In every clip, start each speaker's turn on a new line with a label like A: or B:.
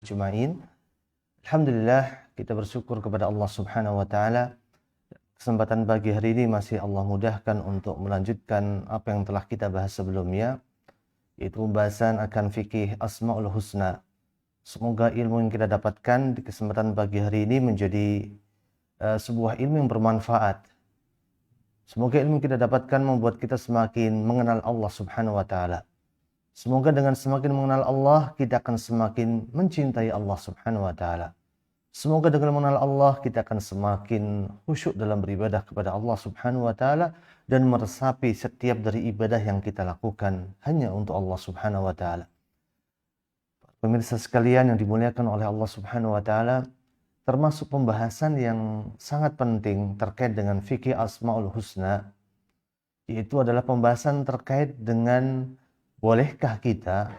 A: ajma'in. Alhamdulillah, kita bersyukur kepada Allah Subhanahu wa taala. Kesempatan pagi hari ini masih Allah mudahkan untuk melanjutkan apa yang telah kita bahas sebelumnya, yaitu pembahasan akan fikih Asmaul Husna. Semoga ilmu yang kita dapatkan di kesempatan pagi hari ini menjadi sebuah ilmu yang bermanfaat. Semoga ilmu kita dapatkan membuat kita semakin mengenal Allah Subhanahu wa taala. Semoga dengan semakin mengenal Allah, kita akan semakin mencintai Allah Subhanahu wa taala. Semoga dengan mengenal Allah, kita akan semakin khusyuk dalam beribadah kepada Allah Subhanahu wa taala dan meresapi setiap dari ibadah yang kita lakukan hanya untuk Allah Subhanahu wa taala. Pemirsa sekalian yang dimuliakan oleh Allah Subhanahu wa taala, termasuk pembahasan yang sangat penting terkait dengan fikih Asmaul Husna, yaitu adalah pembahasan terkait dengan bolehkah kita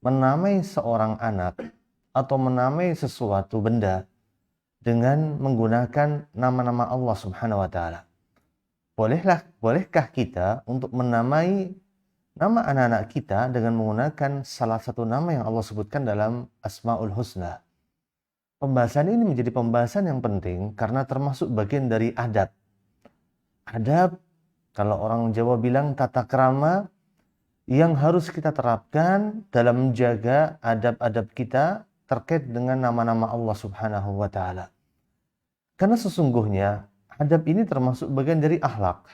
A: menamai seorang anak atau menamai sesuatu benda dengan menggunakan nama-nama Allah Subhanahu wa taala? Bolehkah kita untuk menamai nama anak-anak kita dengan menggunakan salah satu nama yang Allah sebutkan dalam Asmaul Husna? Pembahasan ini menjadi pembahasan yang penting karena termasuk bagian dari adab. Adab, kalau orang Jawa bilang tata krama, yang harus kita terapkan dalam menjaga adab-adab kita terkait dengan nama-nama Allah Subhanahu wa taala. Karena sesungguhnya adab ini termasuk bagian dari akhlak,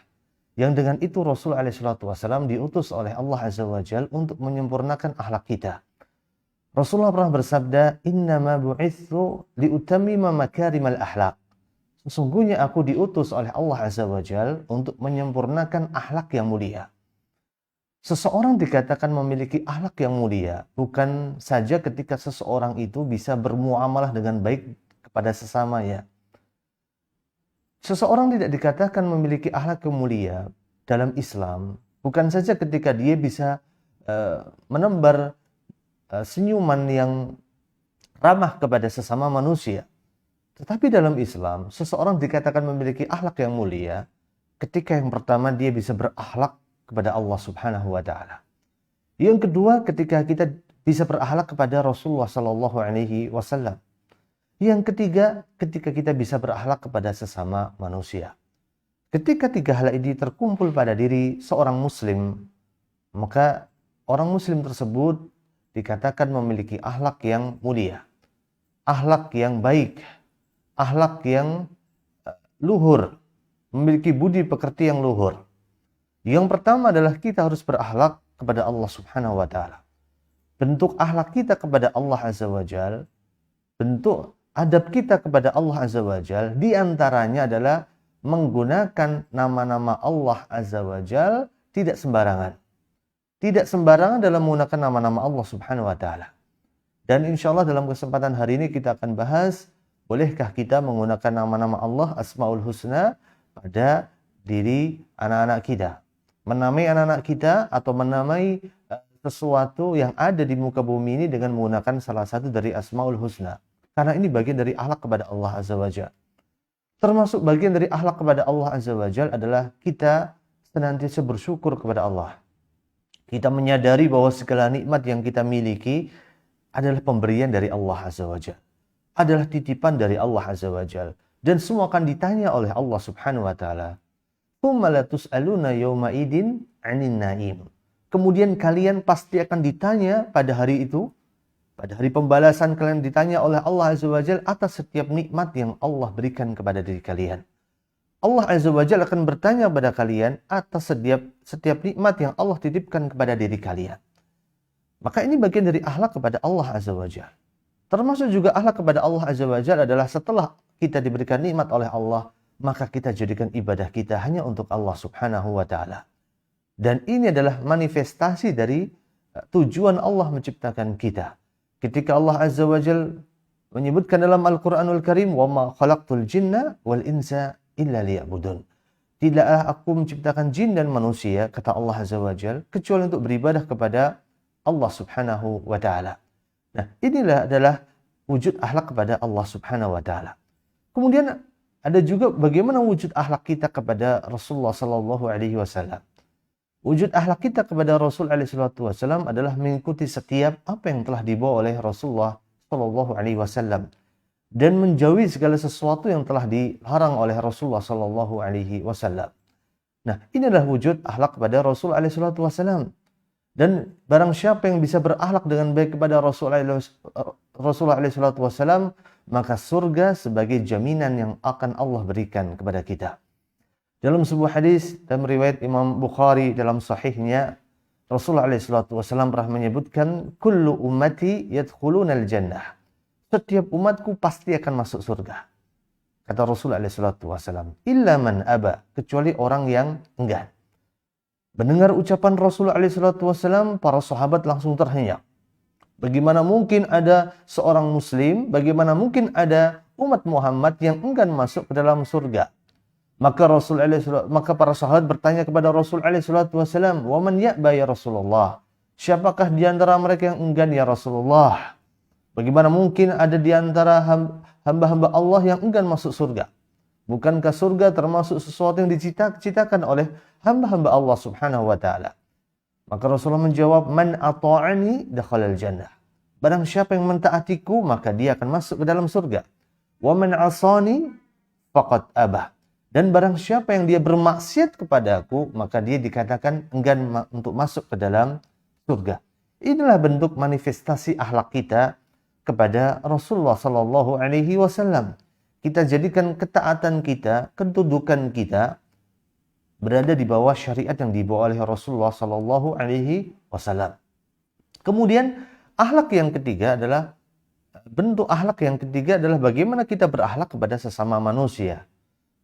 A: yang dengan itu Rasul SAW diutus oleh Allah Azza wa Jalla untuk menyempurnakan akhlak kita. Rasulullah pernah bersabda, "Innama bu'itsu liutammima makarimal akhlak." Sesungguhnya aku diutus oleh Allah Azza wa Jalla untuk menyempurnakan akhlak yang mulia. Seseorang dikatakan memiliki akhlak yang mulia bukan saja ketika seseorang itu bisa bermuamalah dengan baik kepada sesamanya. Seseorang tidak dikatakan memiliki akhlak yang mulia dalam Islam bukan saja ketika dia bisa menebar senyuman yang ramah kepada sesama manusia. Tetapi dalam Islam, seseorang dikatakan memiliki akhlak yang mulia ketika yang pertama dia bisa berakhlak kepada Allah Subhanahu wa taala. Yang kedua, ketika kita bisa berakhlak kepada Rasulullah sallallahu alaihi wasallam. Yang ketiga, ketika kita bisa berakhlak kepada sesama manusia. Ketika tiga hal ini terkumpul pada diri seorang muslim, maka orang muslim tersebut dikatakan memiliki akhlak yang mulia, akhlak yang baik, akhlak yang luhur, memiliki budi pekerti yang luhur. Yang pertama adalah kita harus berakhlak kepada Allah Subhanahu wa taala. Bentuk akhlak kita kepada Allah Azza wa Jalla, bentuk adab kita kepada Allah Azza wa Jalla di antaranya adalah menggunakan nama-nama Allah Azza wa Jalla tidak sembarangan. Tidak sembarangan dalam menggunakan nama-nama Allah Subhanahu wa taala. Dan insyaallah dalam kesempatan hari ini kita akan bahas, bolehkah kita menggunakan nama-nama Allah Asmaul Husna pada diri anak-anak kita? Menamai anak-anak kita atau menamai sesuatu yang ada di muka bumi ini dengan menggunakan salah satu dari Asmaul Husna. Karena ini bagian dari akhlak kepada Allah Azza wa Jalla. Termasuk bagian dari akhlak kepada Allah Azza wa Jalla adalah kita senantiasa bersyukur kepada Allah. Kita menyadari bahwa segala nikmat yang kita miliki adalah pemberian dari Allah Azza wa Jalla. Adalah titipan dari Allah Azza wa Jalla. Dan semua akan ditanya oleh Allah Subhanahu wa taala. Kemudian kalian pasti akan ditanya pada hari itu, pada hari pembalasan kalian ditanya oleh Allah Azza wa Jalla atas setiap nikmat yang Allah berikan kepada diri kalian. Allah Azza wa Jalla akan bertanya kepada kalian atas setiap nikmat yang Allah titipkan kepada diri kalian. Maka ini bagian dari akhlak kepada Allah Azza wa Jalla. Termasuk juga akhlak kepada Allah Azza wa Jalla adalah setelah kita diberikan nikmat oleh Allah, maka kita jadikan ibadah kita hanya untuk Allah Subhanahu wa taala. Dan ini adalah manifestasi dari tujuan Allah menciptakan kita. Ketika Allah Azza wa Jalla menyebutkan dalam Al-Qur'anul Karim, "Wa ma khalaqtul jinna wal insa illa liya'budun." Tidaklah aku menciptakan jin dan manusia, kata Allah Azza wa Jalla, kecuali untuk beribadah kepada Allah Subhanahu wa taala. Nah, inilah adalah wujud akhlak kepada Allah Subhanahu wa taala. Kemudian ada juga bagaimana wujud akhlak kita kepada Rasulullah sallallahu alaihi wasallam. Wujud akhlak kita kepada Rasul alaihi wasallam adalah mengikuti setiap apa yang telah dibawa oleh Rasulullah Shallallahu Alaihi Wasallam dan menjauhi segala sesuatu yang telah dilarang oleh Rasulullah Shallallahu Alaihi Wasallam. Nah, inilah wujud akhlak kepada Rasul Alaihi Wasallam. Dan barang siapa yang bisa berakhlak dengan baik kepada Rasulullah Alaihi Wasallam, maka surga sebagai jaminan yang akan Allah berikan kepada kita. Dalam sebuah hadis dalam riwayat Imam Bukhari dalam sahihnya, Rasulullah SAW pernah menyebutkan, kullu ummati yadkhulunal jannah. Setiap umatku pasti akan masuk surga. Kata Rasulullah SAW, illa man aba, kecuali orang yang enggan. Mendengar ucapan Rasulullah SAW, para sahabat langsung terhenyak. Bagaimana mungkin ada seorang muslim, bagaimana mungkin ada umat Muhammad yang enggan masuk ke dalam surga? Maka para sahabat bertanya kepada Rasulullah SAW, "Wa man ya'ba ya Rasulullah?" Siapakah di antara mereka yang enggan ya Rasulullah? Bagaimana mungkin ada di antara hamba-hamba Allah yang enggan masuk surga? Bukankah surga termasuk sesuatu yang diciptakan oleh hamba-hamba Allah Subhanahu wa taala? Maka Rasulullah menjawab, "Man ata'ani dakhalal jannah." Barang siapa yang mentaatiku, maka dia akan masuk ke dalam surga. "Wa man 'asani faqad abah." Dan barang siapa yang dia bermaksiat kepadaku, maka dia dikatakan enggan untuk masuk ke dalam surga. Inilah bentuk manifestasi akhlak kita kepada Rasulullah Sallallahu Alaihi Wasallam. Kita jadikan ketaatan kita, kedudukan kita berada di bawah syariat yang dibawa oleh Rasulullah Sallallahu Alaihi Wasallam. Kemudian akhlak yang ketiga adalah bagaimana kita berakhlak kepada sesama manusia.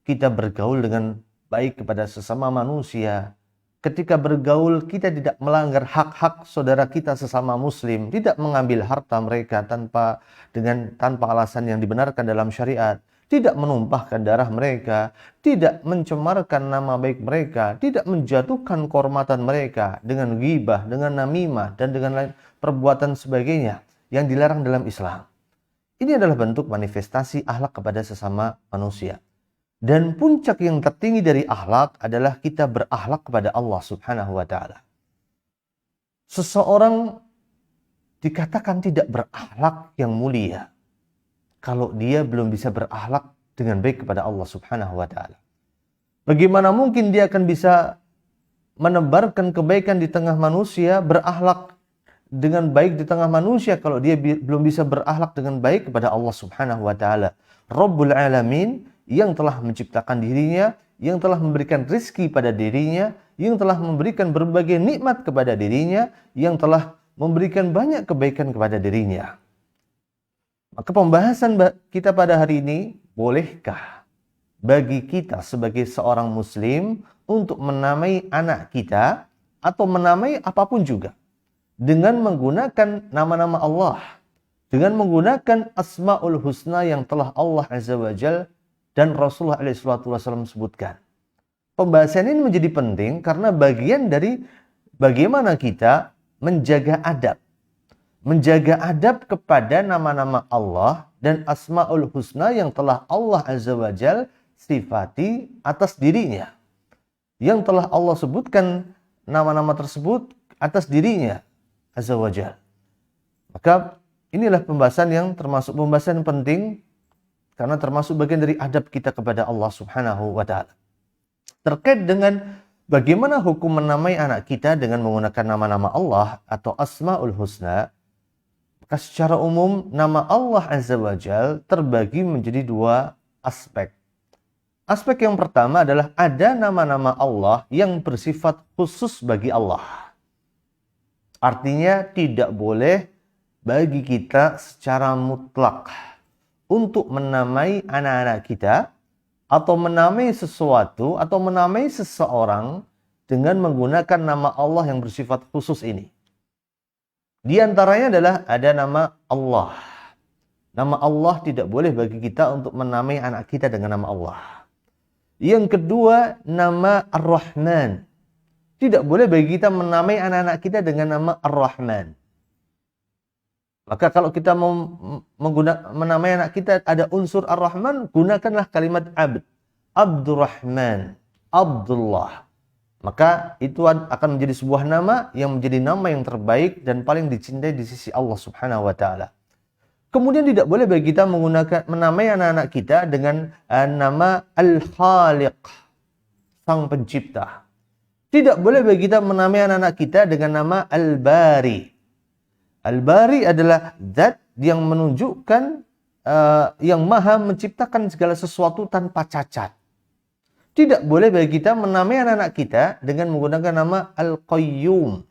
A: Kita bergaul dengan baik kepada sesama manusia. Ketika bergaul, kita tidak melanggar hak-hak saudara kita sesama muslim, tidak mengambil harta mereka tanpa alasan yang dibenarkan dalam syariat, tidak menumpahkan darah mereka, tidak mencemarkan nama baik mereka, tidak menjatuhkan kehormatan mereka dengan ghibah, dengan namimah, dan dengan lain perbuatan sebagainya yang dilarang dalam Islam. Ini adalah bentuk manifestasi akhlak kepada sesama manusia. Dan puncak yang tertinggi dari akhlak adalah kita berakhlak kepada Allah Subhanahu wa taala. Seseorang dikatakan tidak berakhlak yang mulia kalau dia belum bisa berakhlak dengan baik kepada Allah Subhanahu wa taala. Bagaimana mungkin dia akan bisa menebarkan kebaikan di tengah manusia, berakhlak dengan baik di tengah manusia kalau dia belum bisa berakhlak dengan baik kepada Allah Subhanahu wa taala, Rabbul Alamin, yang telah menciptakan dirinya, yang telah memberikan rizki pada dirinya, yang telah memberikan berbagai nikmat kepada dirinya, yang telah memberikan banyak kebaikan kepada dirinya. Maka pembahasan kita pada hari ini, bolehkah bagi kita sebagai seorang muslim untuk menamai anak kita atau menamai apapun juga dengan menggunakan nama-nama Allah, dengan menggunakan Asmaul Husna yang telah Allah Azza wa Jalla dan Rasulullah SAW sebutkan. Pembahasan ini menjadi penting karena bagian dari bagaimana kita menjaga adab. Menjaga adab kepada nama-nama Allah dan Asmaul Husna yang telah Allah Azza wa Jal sifati atas dirinya. Yang telah Allah sebutkan nama-nama tersebut atas dirinya Azza wa Jal. Maka inilah pembahasan yang termasuk pembahasan penting karena termasuk bagian dari adab kita kepada Allah Subhanahu wa taala. Terkait dengan bagaimana hukum menamai anak kita dengan menggunakan nama-nama Allah atau Asmaul Husna, maka secara umum nama Allah Azza wa Jal terbagi menjadi dua aspek. Aspek yang pertama adalah ada nama-nama Allah yang bersifat khusus bagi Allah. Artinya tidak boleh bagi kita secara mutlak untuk menamai anak-anak kita atau menamai sesuatu atau menamai seseorang dengan menggunakan nama Allah yang bersifat khusus ini. Di antaranya adalah ada nama Allah. Nama Allah tidak boleh bagi kita untuk menamai anak kita dengan nama Allah. Yang kedua, nama Ar-Rahman. Tidak boleh bagi kita menamai anak-anak kita dengan nama Ar-Rahman. Maka kalau kita mau menamai anak kita ada unsur Ar-Rahman, gunakanlah kalimat Abd. Abdurrahman, Abdullah. Maka itu akan menjadi sebuah nama yang menjadi nama yang terbaik dan paling dicintai di sisi Allah Subhanahu wa taala. Kemudian tidak boleh bagi kita menamai anak-anak kita dengan nama Al-Khaliq, Sang Pencipta. Tidak boleh bagi kita menamai anak-anak kita dengan nama Al-Bari. Al-Bari adalah zat yang menunjukkan yang maha menciptakan segala sesuatu tanpa cacat. Tidak boleh bagi kita menamai anak-anak kita dengan menggunakan nama Al-Qayyum,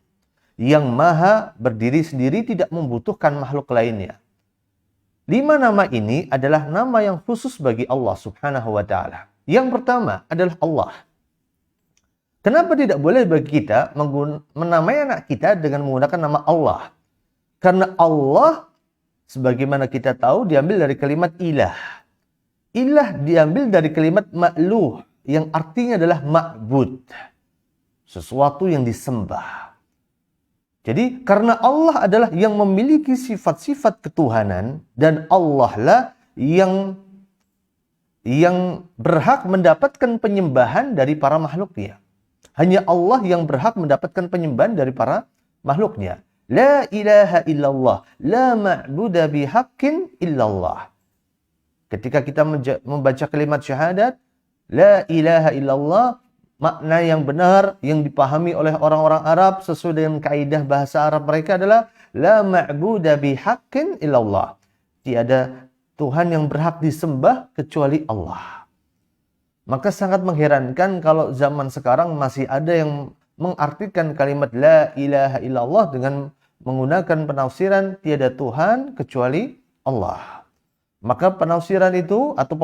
A: yang maha berdiri sendiri tidak membutuhkan makhluk lainnya. 5 nama ini adalah nama yang khusus bagi Allah Subhanahu wa Ta'ala. Yang pertama adalah Allah. Kenapa tidak boleh bagi kita menamai anak kita dengan menggunakan nama Allah? Karena Allah, sebagaimana kita tahu, diambil dari kalimat ilah. Ilah diambil dari kalimat ma'luh, yang artinya adalah ma'bud, sesuatu yang disembah. Jadi karena Allah adalah yang memiliki sifat-sifat ketuhanan, dan Allah lah yang berhak mendapatkan penyembahan dari para makhluknya. Hanya Allah yang berhak mendapatkan penyembahan dari para makhluknya. La ilaha illallah, la ma'buda bihaqqin illallah. Ketika kita membaca kalimat syahadat, la ilaha illallah, makna yang benar yang dipahami oleh orang-orang Arab sesuai dengan kaidah bahasa Arab mereka adalah la ma'buda bihaqqin illallah. Tiada Tuhan yang berhak disembah kecuali Allah. Maka sangat mengherankan kalau zaman sekarang masih ada yang mengartikan kalimat la ilaha illallah dengan menggunakan penafsiran tiada Tuhan kecuali Allah. Maka penafsiran itu atau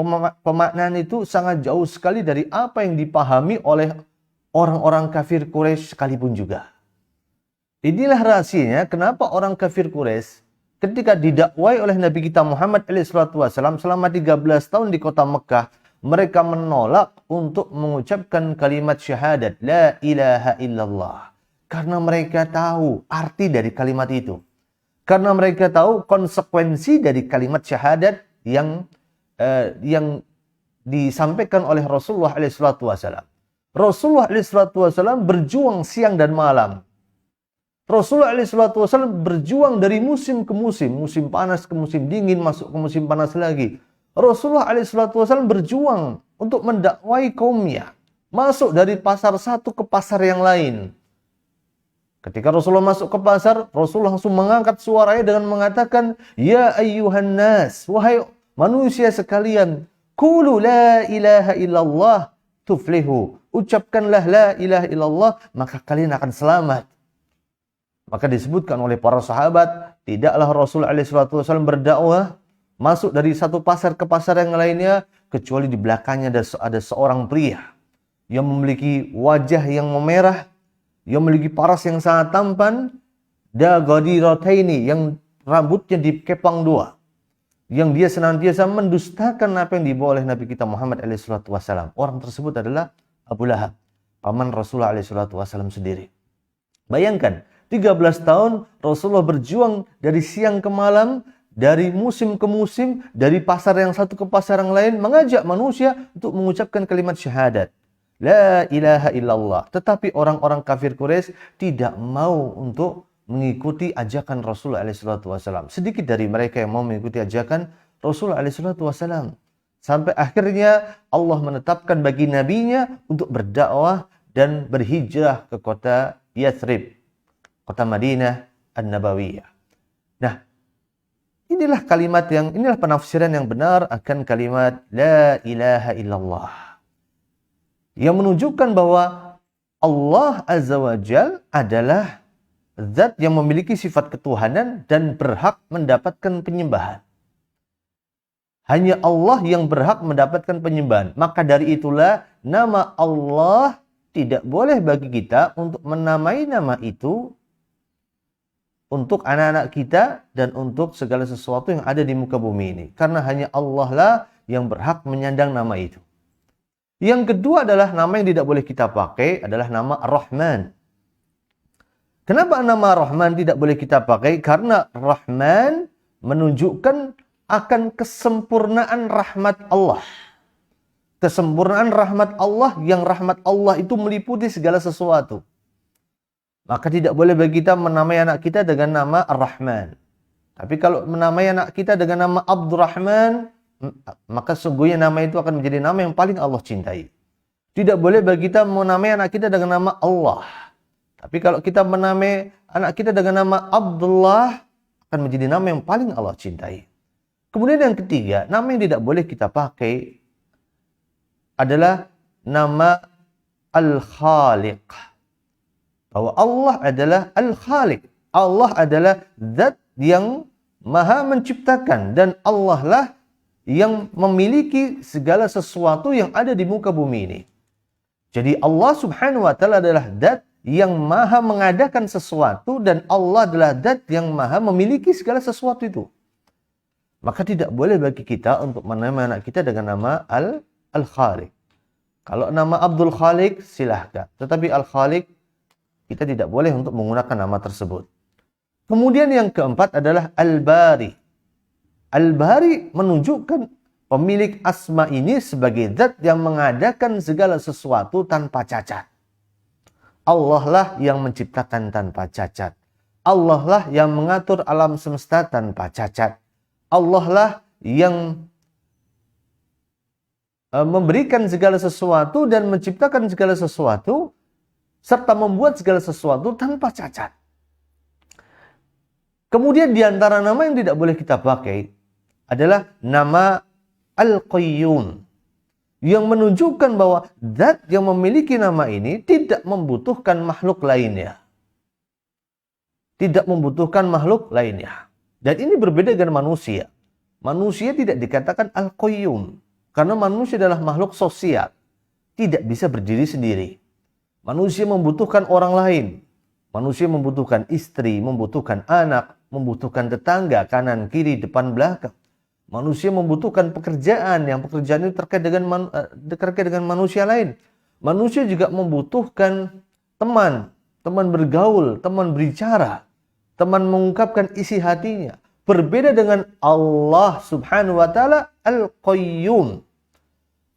A: pemaknaan itu sangat jauh sekali dari apa yang dipahami oleh orang-orang kafir Quraisy sekalipun juga. Inilah rahasianya kenapa orang kafir Quraisy ketika didakwai oleh Nabi kita Muhammad SAW selama 13 tahun di kota Mekah, mereka menolak untuk mengucapkan kalimat syahadat la ilaha illallah. Karena mereka tahu arti dari kalimat itu. Karena mereka tahu konsekuensi dari kalimat syahadat yang disampaikan oleh Rasulullah SAW. Rasulullah SAW berjuang siang dan malam. Rasulullah SAW berjuang dari musim ke musim. Musim panas ke musim dingin, masuk ke musim panas lagi. Rasulullah SAW berjuang untuk mendakwai kaumnya. Masuk dari pasar satu ke pasar yang lain. Ketika Rasulullah masuk ke pasar, Rasulullah langsung mengangkat suaranya dengan mengatakan, Ya ayyuhan nas, wahai manusia sekalian, qulu la ilaha illallah tuflihu. Ucapkanlah la ilaha illallah, maka kalian akan selamat. Maka disebutkan oleh para sahabat, tidaklah Rasulullah SAW berdakwah masuk dari satu pasar ke pasar yang lainnya, kecuali di belakangnya ada seorang pria yang memiliki wajah yang memerah, yang memiliki paras yang sangat tampan, da ghadirataini, yang rambutnya dikepang dua, yang dia senantiasa mendustakan apa yang dibawa oleh Nabi kita Muhammad SAW. Orang tersebut adalah Abu Lahab, paman Rasulullah SAW sendiri. Bayangkan, 13 tahun Rasulullah berjuang dari siang ke malam, dari musim ke musim, dari pasar yang satu ke pasar yang lain, mengajak manusia untuk mengucapkan kalimat syahadat. La ilaha illallah. Tetapi orang-orang kafir Quraisy tidak mau untuk mengikuti ajakan Rasulullah SAW. Sedikit dari mereka yang mau mengikuti ajakan Rasulullah SAW. Sampai akhirnya Allah menetapkan bagi nabinya untuk berdakwah dan berhijrah ke kota Yathrib, kota Madinah An-Nabawiyah. Nah, inilah penafsiran yang benar akan kalimat la ilaha illallah, yang menunjukkan bahwa Allah Azza wa Jal adalah zat yang memiliki sifat ketuhanan dan berhak mendapatkan penyembahan. Hanya Allah yang berhak mendapatkan penyembahan. Maka dari itulah nama Allah tidak boleh bagi kita untuk menamai nama itu untuk anak-anak kita dan untuk segala sesuatu yang ada di muka bumi ini. Karena hanya Allah lah yang berhak menyandang nama itu. Yang kedua adalah nama yang tidak boleh kita pakai adalah nama Ar-Rahman. Kenapa nama Rahman tidak boleh kita pakai? Karena Rahman menunjukkan akan kesempurnaan rahmat Allah. Kesempurnaan rahmat Allah, yang rahmat Allah itu meliputi segala sesuatu. Maka tidak boleh bagi kita menamai anak kita dengan nama Ar-Rahman. Tapi kalau menamai anak kita dengan nama Abdurrahman, maka sungguhnya nama itu akan menjadi nama yang paling Allah cintai. Tidak boleh bagi kita menamai anak kita dengan nama Allah. Tapi kalau kita menamai anak kita dengan nama Abdullah, akan menjadi nama yang paling Allah cintai. Kemudian yang ketiga, nama yang tidak boleh kita pakai adalah nama Al-Khaliq. Bahwa Allah adalah Al-Khaliq. Allah adalah zat yang maha menciptakan. Dan Allah lah yang memiliki segala sesuatu yang ada di muka bumi ini. Jadi Allah subhanahu wa ta'ala adalah zat yang maha mengadakan sesuatu. Dan Allah adalah zat yang maha memiliki segala sesuatu itu. Maka tidak boleh bagi kita untuk menamai anak kita dengan nama Al-Khaliq. Kalau nama Abdul Khaliq, silahkan. Tetapi Al-Khaliq, kita tidak boleh untuk menggunakan nama tersebut. Kemudian yang keempat adalah Al-Bari. Al-Bari menunjukkan pemilik asma ini sebagai zat yang mengadakan segala sesuatu tanpa cacat. Allah lah yang menciptakan tanpa cacat. Allah lah yang mengatur alam semesta tanpa cacat. Allah lah yang memberikan segala sesuatu dan menciptakan segala sesuatu serta membuat segala sesuatu tanpa cacat. Kemudian di antara nama yang tidak boleh kita pakai adalah nama Al-Qayyum, yang menunjukkan bahwa zat yang memiliki nama ini tidak membutuhkan makhluk lainnya. Tidak membutuhkan makhluk lainnya. Dan ini berbeda dengan manusia. Manusia tidak dikatakan Al-Qayyum. Karena manusia adalah makhluk sosial. Tidak bisa berdiri sendiri. Manusia membutuhkan orang lain. Manusia membutuhkan istri, membutuhkan anak, membutuhkan tetangga, kanan, kiri, depan, belakang. Manusia membutuhkan pekerjaan. Yang pekerjaan itu terkait dengan manusia lain. Manusia juga membutuhkan teman. Teman bergaul, teman berbicara. Teman mengungkapkan isi hatinya. Berbeda dengan Allah subhanahu wa ta'ala Al-Qayyum.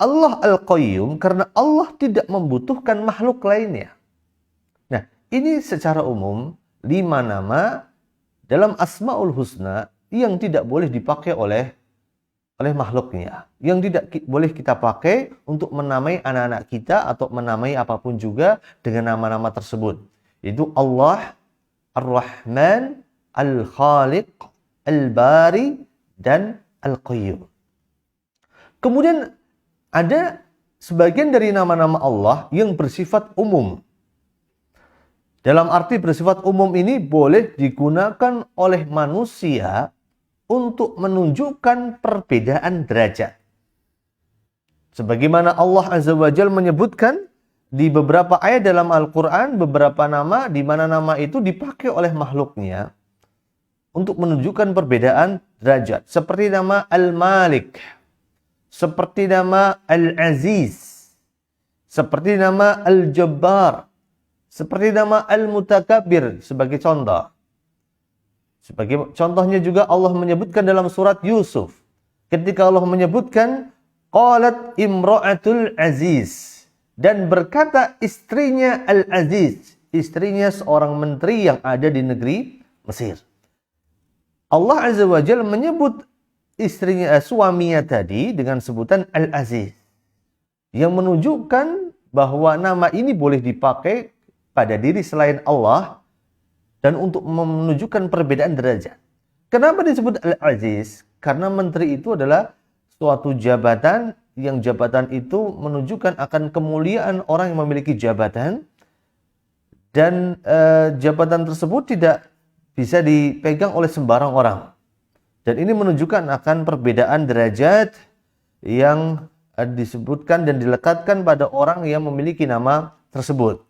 A: Allah Al-Qayyum karena Allah tidak membutuhkan makhluk lainnya. Nah, ini secara umum 5 nama dalam Asmaul Husna yang tidak boleh dipakai oleh makhluknya. Yang tidak boleh kita pakai untuk menamai anak-anak kita atau menamai apapun juga dengan nama-nama tersebut. Itu Allah, Ar-Rahman, Al-Khaliq, Al-Bari, dan Al-Qayyum. Kemudian ada sebagian dari nama-nama Allah yang bersifat umum. Dalam arti bersifat umum ini boleh digunakan oleh manusia untuk menunjukkan perbedaan derajat. Sebagaimana Allah Azza wa Jalla menyebutkan di beberapa ayat dalam Al-Quran, beberapa nama di mana nama itu dipakai oleh makhluknya untuk menunjukkan perbedaan derajat. Seperti nama Al-Malik, seperti nama Al-Aziz, seperti nama Al-Jabbar, seperti nama Al-Mutakabbir sebagai contoh. Sebagai contohnya juga Allah menyebutkan dalam surat Yusuf. Ketika Allah menyebutkan, Qalat imra'atul aziz. Dan berkata istrinya Al-Aziz, istrinya seorang menteri yang ada di negeri Mesir. Allah Azza wa Jalla menyebut istrinya, suaminya tadi dengan sebutan Al-Aziz. Yang menunjukkan bahwa nama ini boleh dipakai pada diri selain Allah dan untuk menunjukkan perbedaan derajat. Kenapa disebut Al-Aziz? Karena menteri itu adalah suatu jabatan yang jabatan itu menunjukkan akan kemuliaan orang yang memiliki jabatan dan jabatan tersebut tidak bisa dipegang oleh sembarang orang. Dan ini menunjukkan akan perbedaan derajat yang disebutkan dan dilekatkan pada orang yang memiliki nama tersebut.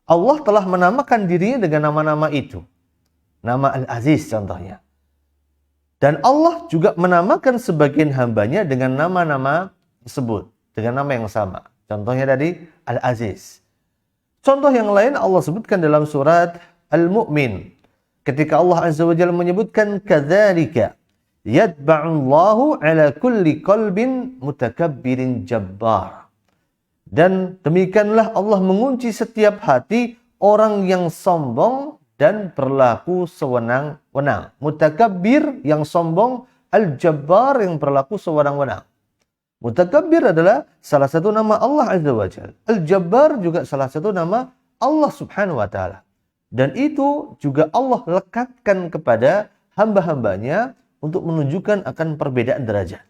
A: Allah telah menamakan dirinya dengan nama-nama itu. Nama Al-Aziz contohnya. Dan Allah juga menamakan sebagian hambanya dengan nama-nama tersebut. Dengan nama yang sama. Contohnya tadi Al-Aziz. Contoh yang lain Allah sebutkan dalam surat Al-Mu'min. Ketika Allah Azza wa Jalla menyebutkan kadzalika yatba'ullahu ala kulli qalbin mutakabbirin jabbar. Dan demikianlah Allah mengunci setiap hati orang yang sombong dan berlaku sewenang-wenang. Mutakabbir yang sombong, Al-Jabbar yang berlaku sewenang-wenang. Mutakabbir adalah salah satu nama Allah Azza wa Jalla. Al-Jabbar juga salah satu nama Allah Subhanahu wa Ta'ala. Dan itu juga Allah lekatkan kepada hamba-hambanya untuk menunjukkan akan perbedaan derajat.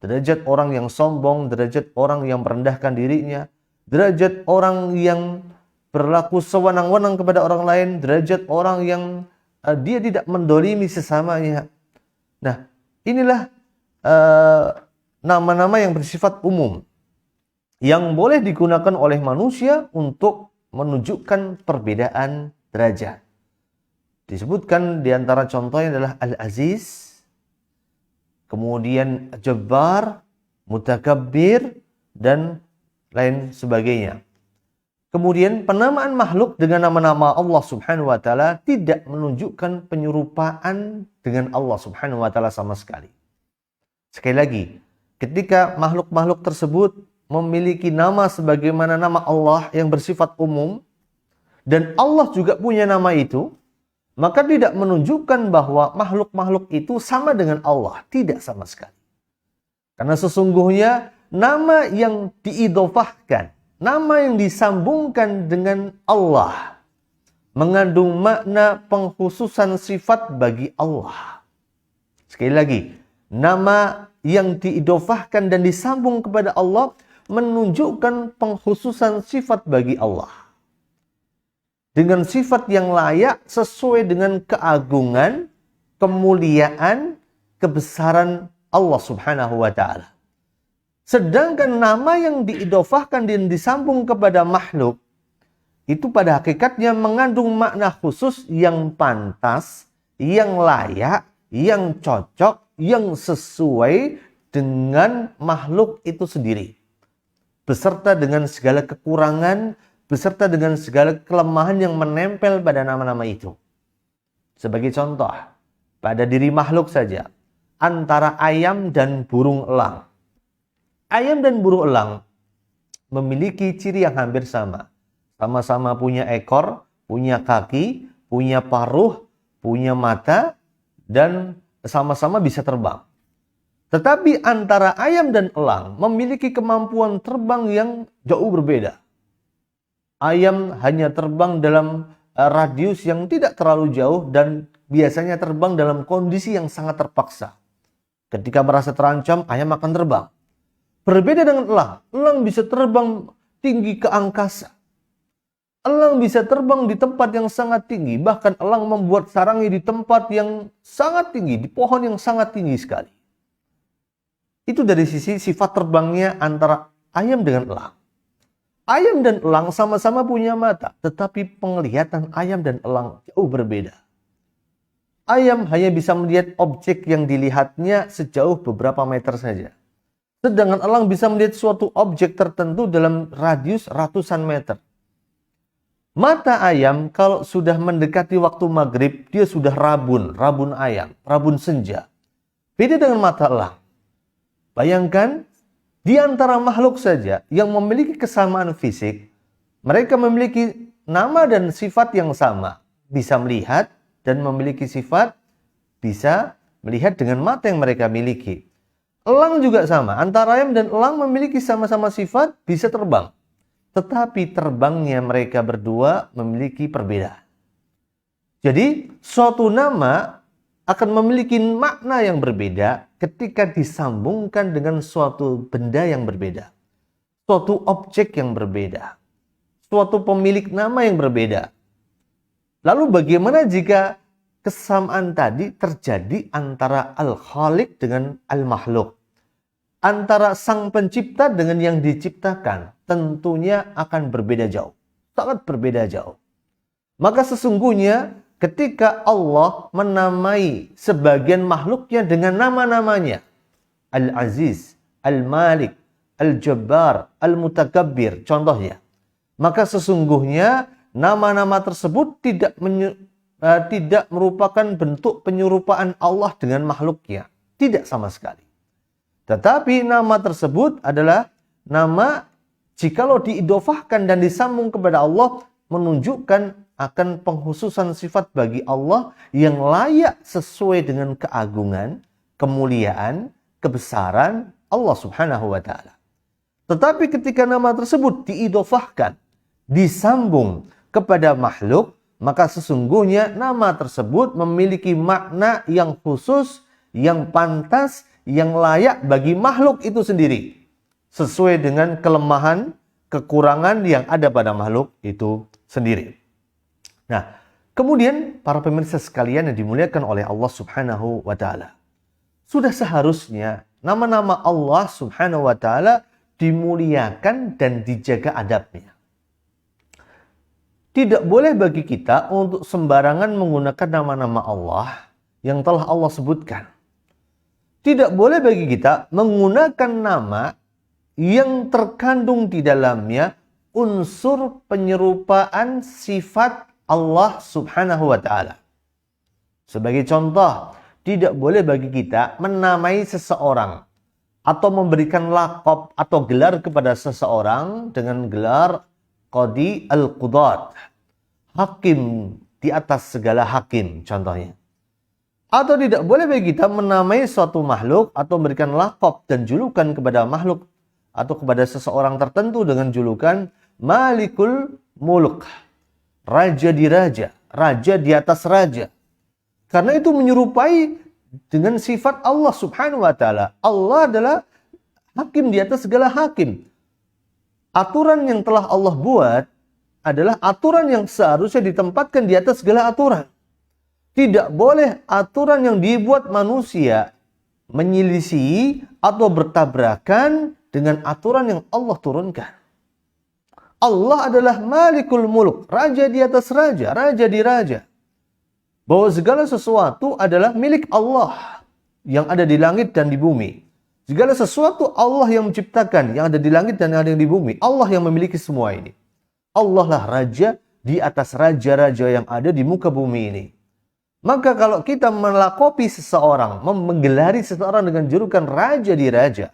A: Derajat orang yang sombong, derajat orang yang merendahkan dirinya, derajat orang yang berlaku sewenang-wenang kepada orang lain, derajat orang yang dia tidak mendolimi sesamanya. Nah, inilah nama-nama yang bersifat umum yang boleh digunakan oleh manusia untuk menunjukkan perbedaan derajat. Disebutkan di antara contohnya adalah Al-Aziz, kemudian Jabbar, Mutakabbir, dan lain sebagainya. Kemudian penamaan makhluk dengan nama-nama Allah Subhanahu wa Ta'ala tidak menunjukkan penyerupaan dengan Allah Subhanahu wa Ta'ala sama sekali. Sekali lagi, ketika makhluk-makhluk tersebut memiliki nama sebagaimana nama Allah yang bersifat umum, dan Allah juga punya nama itu, maka tidak menunjukkan bahwa makhluk-makhluk itu sama dengan Allah. Tidak sama sekali. Karena sesungguhnya nama yang diidhofahkan, nama yang disambungkan dengan Allah, mengandung makna pengkhususan sifat bagi Allah. Sekali lagi, nama yang diidhofahkan dan disambung kepada Allah menunjukkan pengkhususan sifat bagi Allah. Dengan sifat yang layak sesuai dengan keagungan, kemuliaan, kebesaran Allah Subhanahu wa Ta'ala. Sedangkan nama yang diidhofahkan dan disambung kepada makhluk itu pada hakikatnya mengandung makna khusus yang pantas, yang layak, yang cocok, yang sesuai dengan makhluk itu sendiri. Beserta dengan segala kekurangan, beserta dengan segala kelemahan yang menempel pada nama-nama itu. Sebagai contoh, pada diri makhluk saja, antara ayam dan burung elang. Ayam dan burung elang memiliki ciri yang hampir sama. Sama-sama punya ekor, punya kaki, punya paruh, punya mata, dan sama-sama bisa terbang. Tetapi antara ayam dan elang memiliki kemampuan terbang yang jauh berbeda. Ayam hanya terbang dalam radius yang tidak terlalu jauh dan biasanya terbang dalam kondisi yang sangat terpaksa. Ketika merasa terancam, ayam akan terbang. Berbeda dengan elang. Elang bisa terbang tinggi ke angkasa. Elang bisa terbang di tempat yang sangat tinggi. Bahkan elang membuat sarangnya di tempat yang sangat tinggi, di pohon yang sangat tinggi sekali. Itu dari sisi sifat terbangnya antara ayam dengan elang. Ayam dan elang sama-sama punya mata, tetapi penglihatan ayam dan elang jauh berbeda. Ayam hanya bisa melihat objek yang dilihatnya sejauh beberapa meter saja. Sedangkan elang bisa melihat suatu objek tertentu dalam radius ratusan meter. Mata ayam kalau sudah mendekati waktu maghrib, dia sudah rabun ayam, rabun senja. Beda dengan mata elang. Bayangkan, di antara makhluk saja yang memiliki kesamaan fisik, mereka memiliki nama dan sifat yang sama. Bisa melihat dan memiliki sifat, bisa melihat dengan mata yang mereka miliki. Elang juga sama, antara ayam dan elang memiliki sama-sama sifat, bisa terbang. Tetapi terbangnya mereka berdua memiliki perbedaan. Jadi, suatu nama akan memiliki makna yang berbeda ketika disambungkan dengan suatu benda yang berbeda. Suatu objek yang berbeda. Suatu pemilik nama yang berbeda. Lalu bagaimana jika kesamaan tadi terjadi antara Al-Khaliq dengan Al-Makhluk? Antara sang pencipta dengan yang diciptakan tentunya akan berbeda jauh. Sangat berbeda jauh. Maka sesungguhnya ketika Allah menamai sebagian makhluknya dengan nama-namanya, Al-Aziz, Al-Malik, Al-Jabbar, Al-Mutakabbir, contohnya, maka sesungguhnya nama-nama tersebut tidak merupakan bentuk penyerupaan Allah dengan makhluknya. Tidak sama sekali. Tetapi nama tersebut adalah nama jikalau diidhofahkan dan disambung kepada Allah menunjukkan akan penghususan sifat bagi Allah yang layak sesuai dengan keagungan, kemuliaan, kebesaran Allah Subhanahu wa Ta'ala. Tetapi ketika nama tersebut diidofahkan, disambung kepada makhluk, maka sesungguhnya nama tersebut memiliki makna yang khusus, yang pantas, yang layak bagi makhluk itu sendiri, sesuai dengan kelemahan, kekurangan yang ada pada makhluk itu sendiri. Nah, kemudian para pemirsa sekalian yang dimuliakan oleh Allah Subhanahu wa Ta'ala, sudah seharusnya nama-nama Allah Subhanahu wa Ta'ala dimuliakan dan dijaga adabnya. Tidak boleh bagi kita untuk sembarangan menggunakan nama-nama Allah yang telah Allah sebutkan. Tidak boleh bagi kita menggunakan nama yang terkandung di dalamnya unsur penyerupaan sifat Allah Subhanahu wa Ta'ala. Sebagai contoh, tidak boleh bagi kita menamai seseorang atau memberikan lakop atau gelar kepada seseorang dengan gelar Qadi al-Qudat, hakim di atas segala hakim contohnya. Atau tidak boleh bagi kita menamai suatu makhluk atau memberikan lakop dan julukan kepada makhluk atau kepada seseorang tertentu dengan julukan Malikul Muluk, raja di raja, raja di atas raja. Karena itu menyerupai dengan sifat Allah Subhanahu wa Ta'ala. Allah adalah hakim di atas segala hakim. Aturan yang telah Allah buat adalah aturan yang seharusnya ditempatkan di atas segala aturan. Tidak boleh aturan yang dibuat manusia menyelisih atau bertabrakan dengan aturan yang Allah turunkan. Allah adalah Malikul Muluk, raja di atas raja, raja di raja. Bahwa segala sesuatu adalah milik Allah yang ada di langit dan di bumi. Segala sesuatu Allah yang menciptakan, yang ada di langit dan yang ada di bumi. Allah yang memiliki semua ini. Allah lah raja di atas raja-raja yang ada di muka bumi ini. Maka kalau kita melakopi seseorang, menggelari seseorang dengan julukan raja di raja,